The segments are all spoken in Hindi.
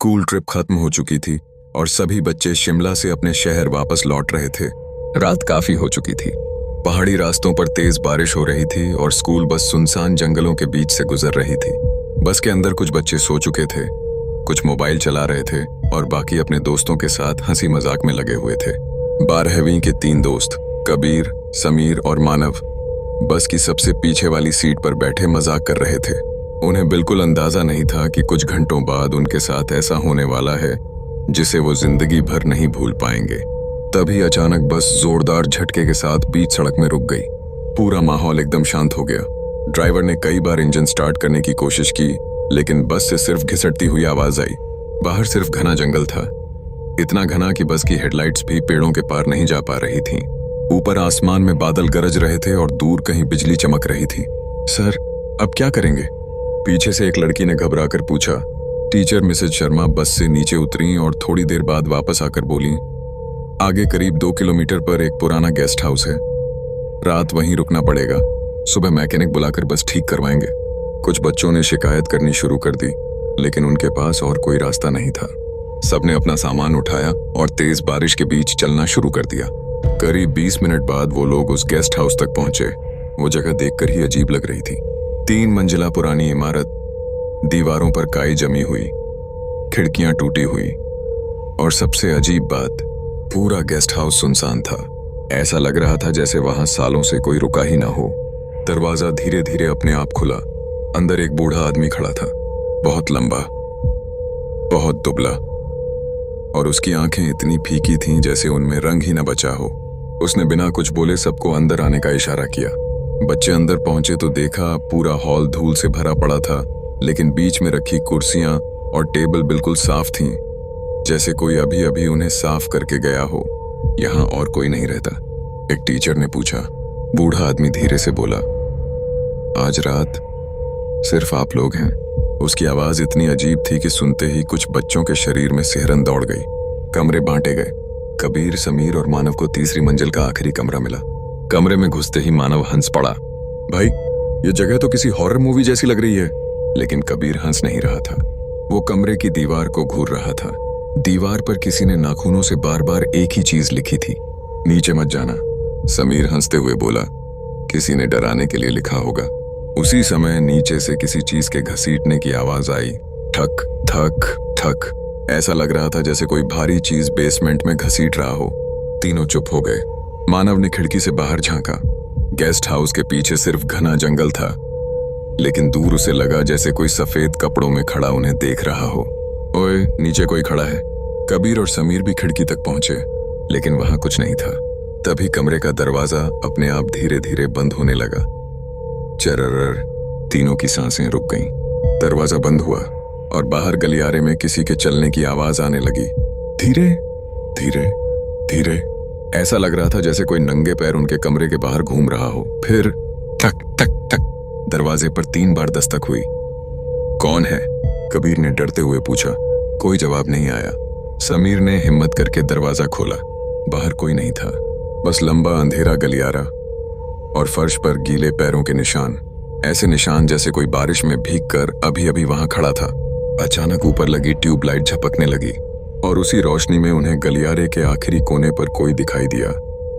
स्कूल ट्रिप खत्म हो चुकी थी और सभी बच्चे शिमला से अपने शहर वापस लौट रहे थे। रात काफी हो चुकी थी। पहाड़ी रास्तों पर तेज बारिश हो रही थी और स्कूल बस सुनसान जंगलों के बीच से गुजर रही थी। बस के अंदर कुछ बच्चे सो चुके थे, कुछ मोबाइल चला रहे थे और बाकी अपने दोस्तों के साथ हंसी मजाक में लगे हुए थे। 12वीं के 3 दोस्त कबीर, समीर और मानव बस की सबसे पीछे वाली सीट पर बैठे मजाक कर रहे थे। उन्हें बिल्कुल अंदाजा नहीं था कि कुछ घंटों बाद उनके साथ ऐसा होने वाला है जिसे वो जिंदगी भर नहीं भूल पाएंगे। तभी अचानक बस जोरदार झटके के साथ बीच सड़क में रुक गई। पूरा माहौल एकदम शांत हो गया। ड्राइवर ने कई बार इंजन स्टार्ट करने की कोशिश की, लेकिन बस से सिर्फ घिसटती हुई आवाज आई। बाहर सिर्फ घना जंगल था, इतना घना कि बस की हेडलाइट्स भी पेड़ों के पार नहीं जा पा रही थीं। ऊपर आसमान में बादल गरज रहे थे और दूर कहीं बिजली चमक रही थी। सर, अब क्या करेंगे? पीछे से एक लड़की ने घबराकर पूछा। टीचर मिसेज शर्मा बस से नीचे उतरी और थोड़ी देर बाद वापस आकर बोली, आगे करीब 2 किलोमीटर पर एक पुराना गेस्ट हाउस है, रात वहीं रुकना पड़ेगा, सुबह मैकेनिक बुलाकर बस ठीक करवाएंगे। कुछ बच्चों ने शिकायत करनी शुरू कर दी, लेकिन उनके पास और कोई रास्ता नहीं था। सबने अपना सामान उठाया और तेज बारिश के बीच चलना शुरू कर दिया। करीब 20 मिनट बाद वो लोग उस गेस्ट हाउस तक पहुंचे। वो जगह देखकर ही अजीब लग रही थी। 3 मंजिला पुरानी इमारत, दीवारों पर काई जमी हुई, खिड़कियां टूटी हुई और सबसे अजीब बात, पूरा गेस्ट हाउस सुनसान था। ऐसा लग रहा था जैसे वहां सालों से कोई रुका ही ना हो। दरवाजा धीरे धीरे अपने आप खुला। अंदर एक बूढ़ा आदमी खड़ा था, बहुत लंबा, बहुत दुबला, और उसकी आंखें इतनी फीकी थीं जैसे उनमें रंग ही न बचा हो। उसने बिना कुछ बोले सबको अंदर आने का इशारा किया। बच्चे अंदर पहुंचे तो देखा पूरा हॉल धूल से भरा पड़ा था, लेकिन बीच में रखी कुर्सियां और टेबल बिल्कुल साफ थीं, जैसे कोई अभी अभी उन्हें साफ करके गया हो। यहां और कोई नहीं रहता? एक टीचर ने पूछा। बूढ़ा आदमी धीरे से बोला, आज रात सिर्फ आप लोग हैं। उसकी आवाज इतनी अजीब थी कि सुनते ही कुछ बच्चों के शरीर में सिहरन दौड़ गई। कमरे बांटे गए। कबीर, समीर और मानव को तीसरी मंजिल का आखिरी कमरा मिला। कमरे में घुसते ही मानव हंस पड़ा। भाई, ये जगह तो किसी हॉरर मूवी जैसी लग रही है। लेकिन कबीर हंस नहीं रहा था। वो कमरे की दीवार को घूर रहा था। दीवार पर किसी ने नाखूनों से बार बार एक ही चीज लिखी थी, नीचे मत जाना। समीर हंसते हुए बोला, किसी ने डराने के लिए लिखा होगा। उसी समय नीचे से किसी चीज के घसीटने की आवाज आई। ठक ठक ठक। ऐसा लग रहा था जैसे कोई भारी चीज बेसमेंट में घसीट रहा हो। तीनों चुप हो गए। मानव ने खिड़की से बाहर झांका। गेस्ट हाउस के पीछे सिर्फ घना जंगल था, लेकिन दूर उसे लगा जैसे कोई सफेद कपड़ों में खड़ा उन्हें देख रहा हो। ओए, नीचे कोई खड़ा है। कबीर और समीर भी खिड़की तक पहुंचे, लेकिन वहां कुछ नहीं था। तभी कमरे का दरवाजा अपने आप धीरे धीरे बंद होने लगा। चरर। तीनों की सांसें रुक गईं। दरवाजा बंद हुआ और बाहर गलियारे में किसी के चलने की आवाज आने लगी। धीरे धीरे धीरे। ऐसा लग रहा था जैसे कोई नंगे पैर उनके कमरे के बाहर घूम रहा हो। फिर ठक ठक ठक। दरवाजे पर 3 बार दस्तक हुई। कौन है? कबीर ने डरते हुए पूछा। कोई जवाब नहीं आया। समीर ने हिम्मत करके दरवाजा खोला। बाहर कोई नहीं था, बस लंबा अंधेरा गलियारा और फर्श पर गीले पैरों के निशान, ऐसे निशान जैसे कोई बारिश में भीगकर अभी अभी वहां खड़ा था। अचानक ऊपर लगी ट्यूबलाइट झपकने लगी और उसी रोशनी में उन्हें गलियारे के आखिरी कोने पर कोई दिखाई दिया।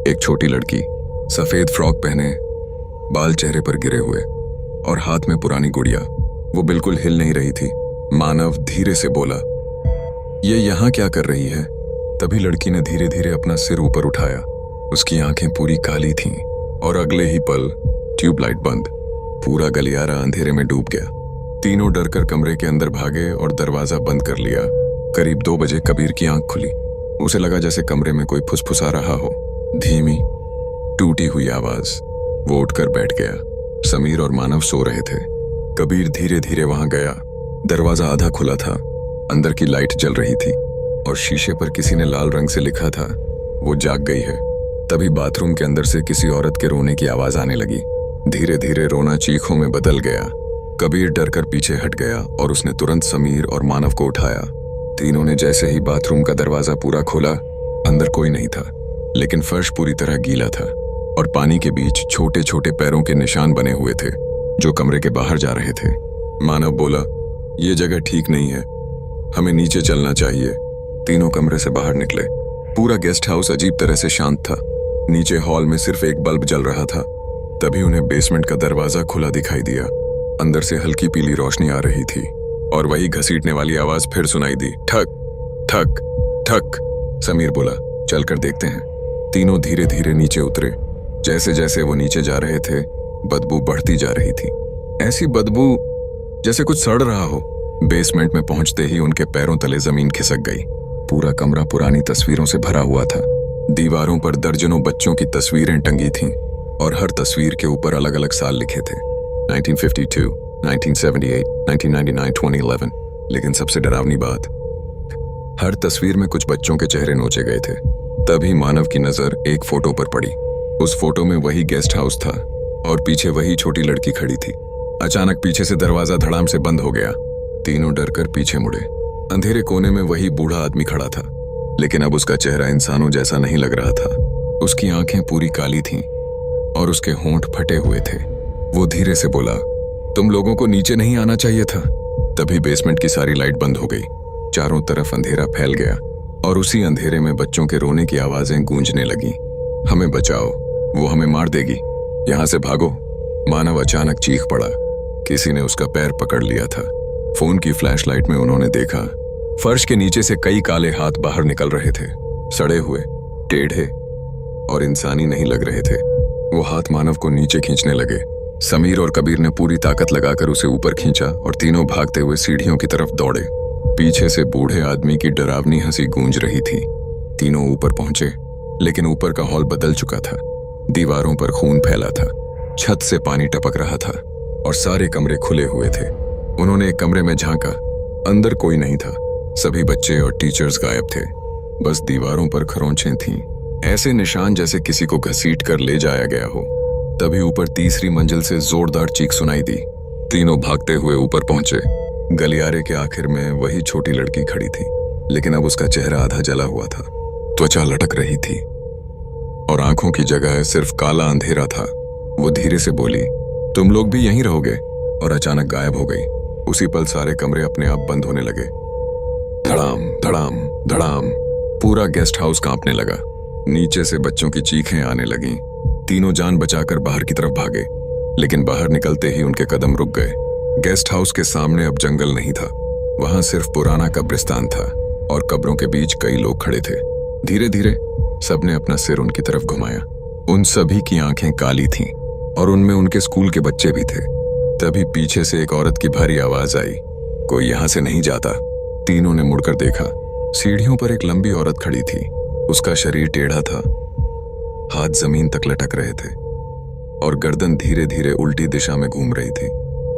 एक छोटी लड़की, सफेद फ्रॉक पहने, बाल चेहरे पर गिरे हुए और हाथ में पुरानी गुड़िया। वो बिल्कुल हिल नहीं रही थी। मानव धीरे से बोला, ये यहाँ क्या कर रही है? तभी लड़की ने धीरे धीरे अपना सिर ऊपर उठाया। उसकी आंखें पूरी काली थीं और अगले ही पल ट्यूबलाइट बंद। पूरा गलियारा अंधेरे में डूब गया। तीनों डरकर कमरे के अंदर भागे और दरवाजा बंद कर लिया। करीब 2 बजे कबीर की आंख खुली। उसे लगा जैसे कमरे में कोई फुसफुसा रहा हो। धीमी, टूटी हुई आवाज। वो उठकर बैठ गया। समीर और मानव सो रहे थे। कबीर धीरे धीरे वहां गया। दरवाजा आधा खुला था। अंदर की लाइट जल रही थी और शीशे पर किसी ने लाल रंग से लिखा था, वो जाग गई है। तभी बाथरूम के अंदर से किसी औरत के रोने की आवाज आने लगी। धीरे धीरे रोना चीखों में बदल गया। कबीर डरकर पीछे हट गया और उसने तुरंत समीर और मानव को उठाया। तीनों ने जैसे ही बाथरूम का दरवाजा पूरा खोला, अंदर कोई नहीं था, लेकिन फर्श पूरी तरह गीला था और पानी के बीच छोटे छोटे पैरों के निशान बने हुए थे, जो कमरे के बाहर जा रहे थे। मानव बोला, ये जगह ठीक नहीं है, हमें नीचे चलना चाहिए। तीनों कमरे से बाहर निकले। पूरा गेस्ट हाउस अजीब तरह से शांत था। नीचे हॉल में सिर्फ एक बल्ब जल रहा था। तभी उन्हें बेसमेंट का दरवाजा खुला दिखाई दिया। अंदर से हल्की पीली रोशनी आ रही थी और वही घसीटने वाली आवाज फिर सुनाई दी, ठक ठक ठक। समीर बोला, चलकर देखते हैं। तीनों धीरे धीरे नीचे उतरे। जैसे जैसे वो नीचे जा रहे थे, बदबू बढ़ती जा रही थी। ऐसी बदबू जैसे कुछ सड़ रहा हो। बेसमेंट में पहुंचते ही उनके पैरों तले जमीन खिसक गई। पूरा कमरा पुरानी तस्वीरों से भरा हुआ था। दीवारों पर दर्जनों बच्चों की तस्वीरें टंगी थीं और हर तस्वीर के ऊपर अलग अलग साल लिखे थे, 1952, 1978, 1999, 2011। लेकिन सबसे डरावनी बात, हर तस्वीर में कुछ बच्चों के चेहरे नोचे गए थे। तभी मानव की नजर एक फोटो पर पड़ी। उस फोटो में वही गेस्ट हाउस था और पीछे वही छोटी लड़की खड़ी थी। अचानक पीछे से दरवाजा धड़ाम से बंद हो गया। तीनों डरकर पीछे मुड़े। अंधेरे कोने में वही बूढ़ा आदमी खड़ा था, लेकिन अब उसका चेहरा इंसानों जैसा नहीं लग रहा था। उसकी आंखें पूरी काली थीं और उसके होंठ फटे हुए थे। वो धीरे से बोला, तुम लोगों को नीचे नहीं आना चाहिए था। तभी बेसमेंट की सारी लाइट बंद हो गई। चारों तरफ अंधेरा फैल गया और उसी अंधेरे में बच्चों के रोने की आवाजें गूंजने लगी। हमें बचाओ, वो हमें मार देगी, यहां से भागो। मानव अचानक चीख पड़ा। किसी ने उसका पैर पकड़ लिया था। फोन की फ्लैशलाइट में उन्होंने देखा, फर्श के नीचे से कई काले हाथ बाहर निकल रहे थे। सड़े हुए, टेढ़े और इंसानी नहीं लग रहे थे। वो हाथ मानव को नीचे खींचने लगे। समीर और कबीर ने पूरी ताकत लगाकर उसे ऊपर खींचा और तीनों भागते हुए सीढ़ियों की तरफ दौड़े। पीछे से बूढ़े आदमी की डरावनी हंसी गूंज रही थी। तीनों ऊपर पहुंचे, लेकिन ऊपर का हॉल बदल चुका था। दीवारों पर खून फैला था, छत से पानी टपक रहा था और सारे कमरे खुले हुए थे। उन्होंने एक कमरे में झांका। अंदर कोई नहीं था। सभी बच्चे और टीचर्स गायब थे। बस दीवारों पर खरोंचें थीं, ऐसे निशान जैसे किसी को घसीट कर ले जाया गया हो। तभी ऊपर तीसरी मंजिल से जोरदार चीख सुनाई दी। तीनों भागते हुए ऊपर पहुंचे। गलियारे के आखिर में वही छोटी लड़की खड़ी थी, लेकिन अब उसका चेहरा आधा जला हुआ था। त्वचा लटक रही थी और आंखों की जगह सिर्फ काला अंधेरा था। वो धीरे से बोली, तुम लोग भी यहीं रहोगे? और अचानक गायब हो गई। उसी पल सारे कमरे अपने आप बंद होने लगे। धड़ाम धड़ाम धड़ाम, पूरा गेस्ट हाउस कांपने लगा। नीचे से बच्चों की चीखें आने लगीं। तीनों जान बचाकर बाहर की तरफ भागे, लेकिन बाहर निकलते ही उनके कदम रुक गए। गेस्ट हाउस के सामने अब जंगल नहीं था, वहां सिर्फ पुराना कब्रिस्तान था और कब्रों के बीच कई लोग खड़े थे। धीरे धीरे सबने अपना सिर उनकी तरफ घुमाया। उन सभी की आंखें काली थीं और उनमें उनके स्कूल के बच्चे भी थे। तभी पीछे से एक औरत की भारी आवाज आई, कोई यहां से नहीं जाता। तीनों ने मुड़कर देखा। सीढ़ियों पर एक लंबी औरत खड़ी थी। उसका शरीर टेढ़ा था, हाथ जमीन तक लटक रहे थे और गर्दन धीरे धीरे उल्टी दिशा में घूम रही थी।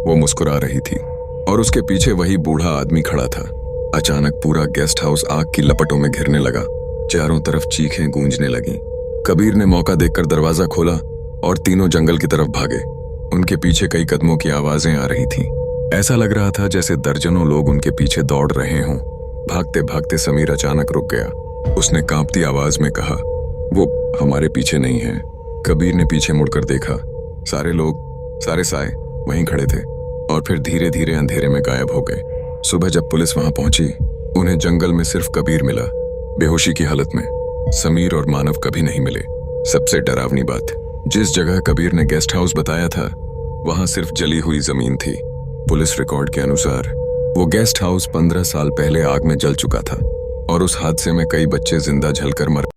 वो मुस्कुरा रही थी और उसके पीछे वही बूढ़ा आदमी खड़ा था। अचानक पूरा गेस्ट हाउस आग की लपटों में घिरने लगा। चारों तरफ चीखें गूंजने लगीं। कबीर ने मौका देखकर दरवाजा खोला और तीनों जंगल की तरफ भागे। उनके पीछे कई कदमों की आवाजें आ रही थीं। ऐसा लग रहा था जैसे दर्जनों लोग उनके पीछे दौड़ रहे हों। भागते भागते समीर अचानक रुक गया। उसने कांपती आवाज में कहा, वो हमारे पीछे नहीं है। कबीर ने पीछे मुड़कर देखा। सारे लोग, सारे साए वहीं खड़े थे और फिर धीरे धीरे अंधेरे में गायब हो गए। सुबह जब पुलिस वहां पहुंची, उन्हें जंगल में सिर्फ कबीर मिला, बेहोशी की हालत में। समीर और मानव कभी नहीं मिले। सबसे डरावनी बात, जिस जगह कबीर ने गेस्ट हाउस बताया था, वहां सिर्फ जली हुई जमीन थी। पुलिस रिकॉर्ड के अनुसार वो गेस्ट हाउस 15 साल पहले आग में जल चुका था और उस हादसे में कई बच्चे जिंदा जलकर मर